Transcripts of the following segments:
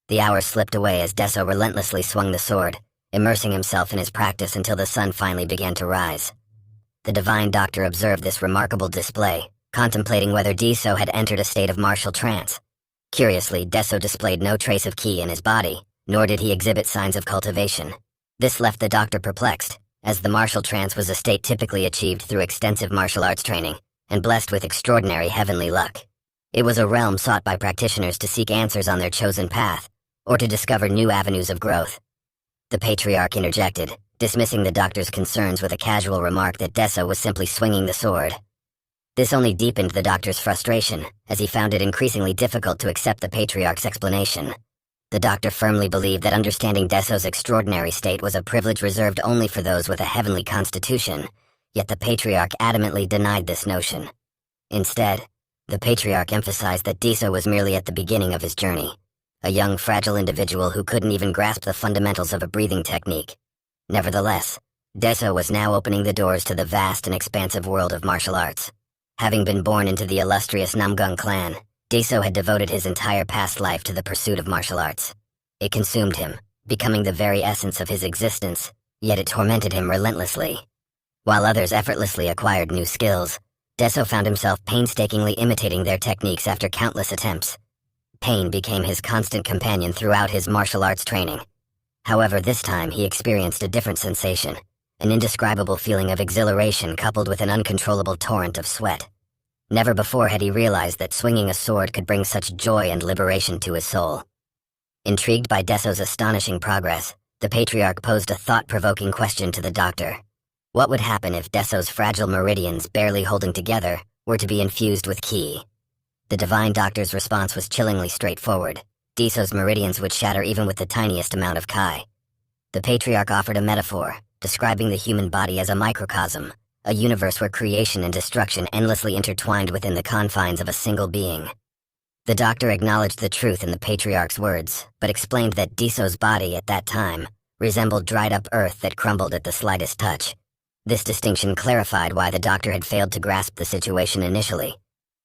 The hours slipped away as Deso relentlessly swung the sword, immersing himself in his practice until the sun finally began to rise. The divine doctor observed this remarkable display, contemplating whether Deso had entered a state of martial trance. Curiously, Deso displayed no trace of ki in his body, nor did he exhibit signs of cultivation. This left the doctor perplexed, as the martial trance was a state typically achieved through extensive martial arts training, and blessed with extraordinary heavenly luck. It was a realm sought by practitioners to seek answers on their chosen path, or to discover new avenues of growth. The patriarch interjected, dismissing the doctor's concerns with a casual remark that Deso was simply swinging the sword. This only deepened the doctor's frustration, as he found it increasingly difficult to accept the patriarch's explanation. The doctor firmly believed that understanding Deso's extraordinary state was a privilege reserved only for those with a heavenly constitution, yet the patriarch adamantly denied this notion. Instead, the patriarch emphasized that Deso was merely at the beginning of his journey, a young, fragile individual who couldn't even grasp the fundamentals of a breathing technique. Nevertheless, Deso was now opening the doors to the vast and expansive world of martial arts. Having been born into the illustrious Namgung clan, Deso had devoted his entire past life to the pursuit of martial arts. It consumed him, becoming the very essence of his existence, yet it tormented him relentlessly. While others effortlessly acquired new skills, Deso found himself painstakingly imitating their techniques after countless attempts. Pain became his constant companion throughout his martial arts training. However, this time he experienced a different sensation, an indescribable feeling of exhilaration coupled with an uncontrollable torrent of sweat. Never before had he realized that swinging a sword could bring such joy and liberation to his soul. Intrigued by Deso's astonishing progress, the patriarch posed a thought-provoking question to the doctor. What would happen if Deso's fragile meridians, barely holding together, were to be infused with ki? The divine doctor's response was chillingly straightforward. Deso's meridians would shatter even with the tiniest amount of kai. The patriarch offered a metaphor, describing the human body as a microcosm, a universe where creation and destruction endlessly intertwined within the confines of a single being. The doctor acknowledged the truth in the patriarch's words, but explained that Deso's body at that time resembled dried-up earth that crumbled at the slightest touch. This distinction clarified why the doctor had failed to grasp the situation initially.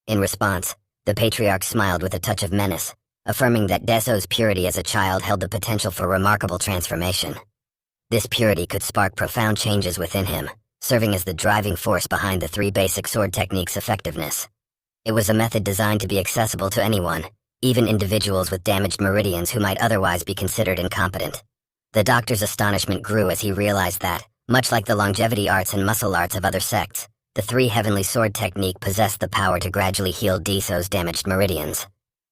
In response, the patriarch smiled with a touch of menace, affirming that Deso's purity as a child held the potential for remarkable transformation. This purity could spark profound changes within him, serving as the driving force behind the 3 basic sword techniques' effectiveness. It was a method designed to be accessible to anyone, even individuals with damaged meridians who might otherwise be considered incompetent. The doctor's astonishment grew as he realized that, much like the longevity arts and muscle arts of other sects, the 3 heavenly sword technique possessed the power to gradually heal Deso's damaged meridians.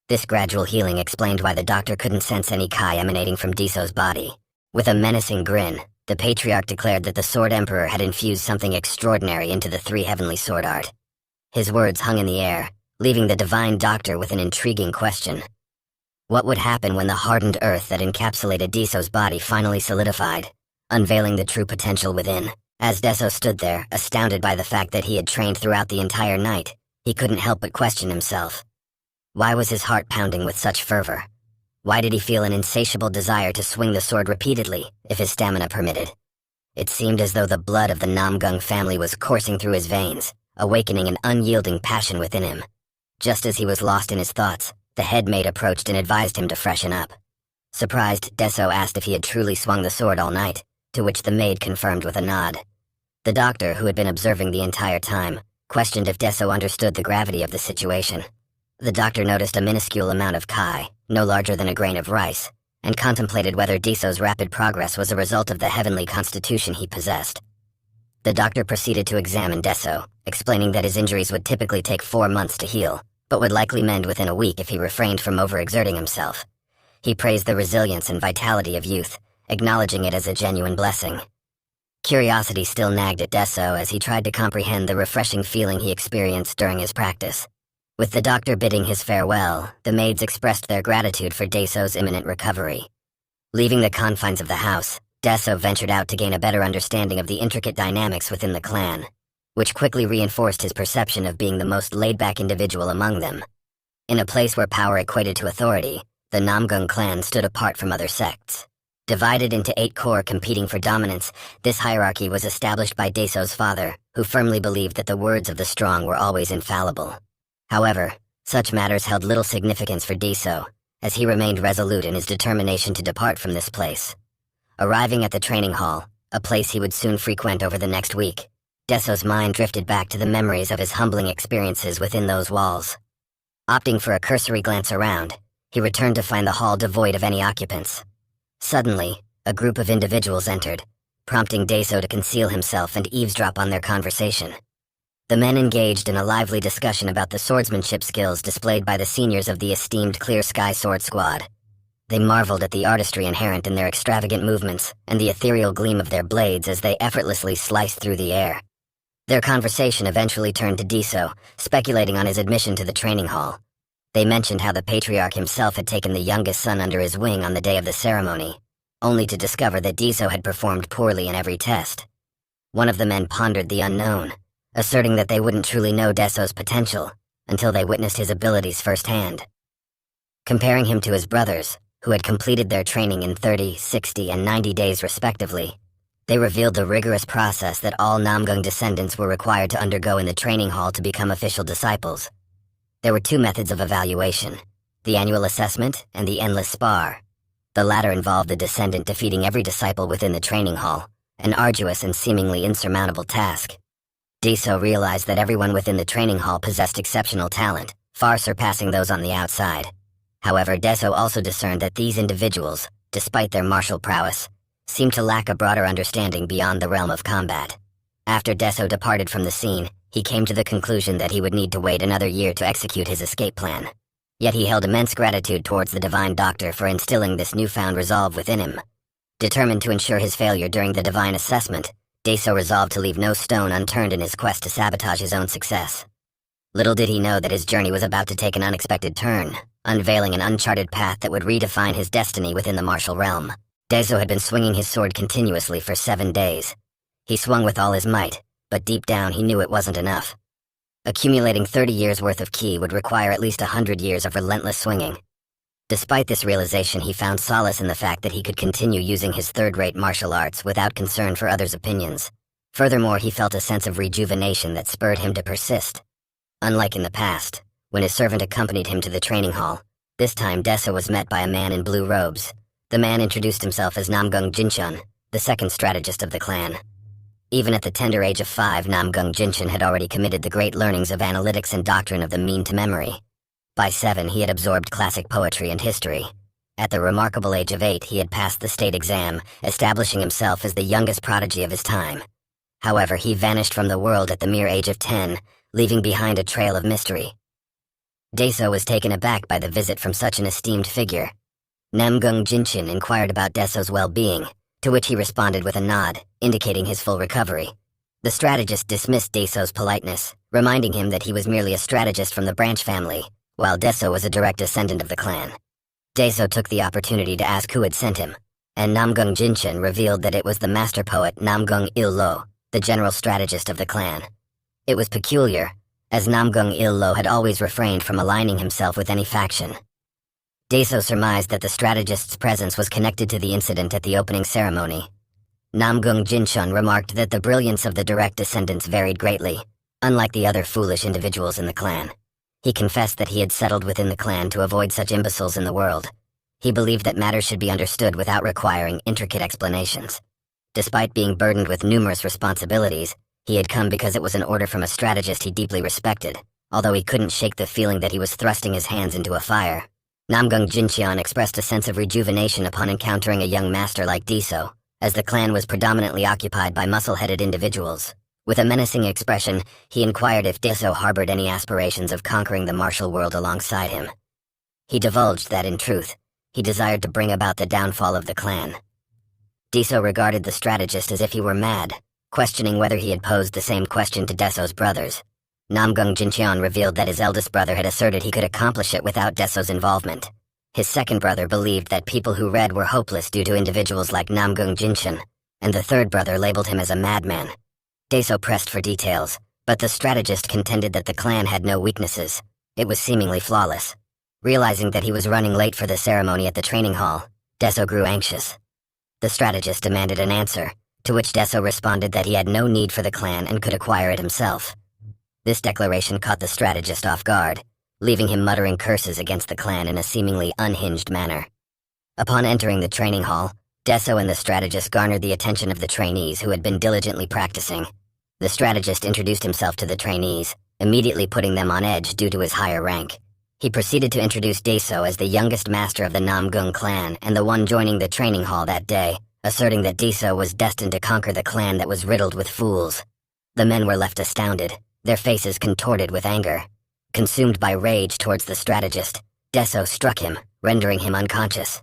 This gradual healing explained why the doctor couldn't sense any kai emanating from Deso's body. With a menacing grin, the patriarch declared that the Sword Emperor had infused something extraordinary into the 3 heavenly sword art. His words hung in the air, leaving the divine doctor with an intriguing question. What would happen when the hardened earth that encapsulated Deso's body finally solidified, unveiling the true potential within? As Deso stood there, astounded by the fact that he had trained throughout the entire night, he couldn't help but question himself. Why was his heart pounding with such fervor? Why did he feel an insatiable desire to swing the sword repeatedly, if his stamina permitted? It seemed as though the blood of the Namgung family was coursing through his veins, awakening an unyielding passion within him. Just as he was lost in his thoughts, the headmaid approached and advised him to freshen up. Surprised, Deso asked if he had truly swung the sword all night, to which the maid confirmed with a nod. The doctor, who had been observing the entire time, questioned if Deso understood the gravity of the situation. The doctor noticed a minuscule amount of kai, no larger than a grain of rice, and contemplated whether Deso's rapid progress was a result of the heavenly constitution he possessed. The doctor proceeded to examine Deso, explaining that his injuries would typically take 4 months to heal, but would likely mend within a week if he refrained from overexerting himself. He praised the resilience and vitality of youth, acknowledging it as a genuine blessing. Curiosity still nagged at Deso as he tried to comprehend the refreshing feeling he experienced during his practice. With the doctor bidding his farewell, the maids expressed their gratitude for Deso's imminent recovery. Leaving the confines of the house, Deso ventured out to gain a better understanding of the intricate dynamics within the clan, which quickly reinforced his perception of being the most laid-back individual among them. In a place where power equated to authority, the Namgung clan stood apart from other sects. Divided into 8 corps competing for dominance, this hierarchy was established by Deso's father, who firmly believed that the words of the strong were always infallible. However, such matters held little significance for Deso, as he remained resolute in his determination to depart from this place. Arriving at the training hall, a place he would soon frequent over the next week, Deso's mind drifted back to the memories of his humbling experiences within those walls. Opting for a cursory glance around, he returned to find the hall devoid of any occupants. Suddenly, a group of individuals entered, prompting Deso to conceal himself and eavesdrop on their conversation. The men engaged in a lively discussion about the swordsmanship skills displayed by the seniors of the esteemed Clear Sky Sword Squad. They marveled at the artistry inherent in their extravagant movements and the ethereal gleam of their blades as they effortlessly sliced through the air. Their conversation eventually turned to Deso, speculating on his admission to the training hall. They mentioned how the patriarch himself had taken the youngest son under his wing on the day of the ceremony, only to discover that Deso had performed poorly in every test. One of the men pondered the unknown, asserting that they wouldn't truly know Deso's potential until they witnessed his abilities firsthand. Comparing him to his brothers, who had completed their training in 30, 60, and 90 days respectively, they revealed the rigorous process that all Namgung descendants were required to undergo in the training hall to become official disciples. There were two methods of evaluation, the annual assessment and the endless spar. The latter involved the descendant defeating every disciple within the training hall, an arduous and seemingly insurmountable task. Deso realized that everyone within the training hall possessed exceptional talent, far surpassing those on the outside. However, Deso also discerned that these individuals, despite their martial prowess, seemed to lack a broader understanding beyond the realm of combat. After Deso departed from the scene, he came to the conclusion that he would need to wait another year to execute his escape plan. Yet he held immense gratitude towards the Divine Doctor for instilling this newfound resolve within him. Determined to ensure his failure during the divine assessment, Deso resolved to leave no stone unturned in his quest to sabotage his own success. Little did he know that his journey was about to take an unexpected turn, unveiling an uncharted path that would redefine his destiny within the martial realm. Deso had been swinging his sword continuously for 7 days. He swung with all his might, but deep down he knew it wasn't enough. Accumulating 30 years' worth of ki would require at least 100 years of relentless swinging. Despite this realization, he found solace in the fact that he could continue using his third-rate martial arts without concern for others' opinions. Furthermore, he felt a sense of rejuvenation that spurred him to persist. Unlike in the past, when his servant accompanied him to the training hall, this time Deso was met by a man in blue robes. The man introduced himself as Namgung Jinchun, the second strategist of the clan. Even at the tender age of 5, Namgung Jinchun had already committed the great learnings of analytics and doctrine of the mean to memory. By 7, he had absorbed classic poetry and history. At the remarkable age of 8, he had passed the state exam, establishing himself as the youngest prodigy of his time. However, he vanished from the world at the mere age of 10, leaving behind a trail of mystery. Deso was taken aback by the visit from such an esteemed figure. Namgung Jinchun inquired about Deso's well-being, to which he responded with a nod, indicating his full recovery. The strategist dismissed Deso's politeness, reminding him that he was merely a strategist from the branch family, while Deso was a direct descendant of the clan. Deso took the opportunity to ask who had sent him, and Namgung Jinchun revealed that it was the master poet Namgung Il-lo, the general strategist of the clan. It was peculiar, as Namgung Il-lo had always refrained from aligning himself with any faction. Deso surmised that the strategist's presence was connected to the incident at the opening ceremony. Namgung Jinchun remarked that the brilliance of the direct descendants varied greatly, unlike the other foolish individuals in the clan. He confessed that he had settled within the clan to avoid such imbeciles in the world. He believed that matters should be understood without requiring intricate explanations. Despite being burdened with numerous responsibilities, he had come because it was an order from a strategist he deeply respected, although he couldn't shake the feeling that he was thrusting his hands into a fire. Namgung Jinchun expressed a sense of rejuvenation upon encountering a young master like Deso, as the clan was predominantly occupied by muscle-headed individuals. With a menacing expression, he inquired if Deso harbored any aspirations of conquering the martial world alongside him. He divulged that, in truth, he desired to bring about the downfall of the clan. Deso regarded the strategist as if he were mad, questioning whether he had posed the same question to Deso's brothers. Namgung Jinchun revealed that his eldest brother had asserted he could accomplish it without Deso's involvement. His second brother believed that people who read were hopeless due to individuals like Namgung Jinchun, and the third brother labeled him as a madman. Deso pressed for details, but the strategist contended that the clan had no weaknesses. It was seemingly flawless. Realizing that he was running late for the ceremony at the training hall, Deso grew anxious. The strategist demanded an answer, to which Deso responded that he had no need for the clan and could acquire it himself. This declaration caught the strategist off guard, leaving him muttering curses against the clan in a seemingly unhinged manner. Upon entering the training hall, Deso and the strategist garnered the attention of the trainees who had been diligently practicing. The strategist introduced himself to the trainees, immediately putting them on edge due to his higher rank. He proceeded to introduce Deso as the youngest master of the Namgung clan and the one joining the training hall that day, asserting that Deso was destined to conquer the clan that was riddled with fools. The men were left astounded, their faces contorted with anger. Consumed by rage towards the strategist, Deso struck him, rendering him unconscious.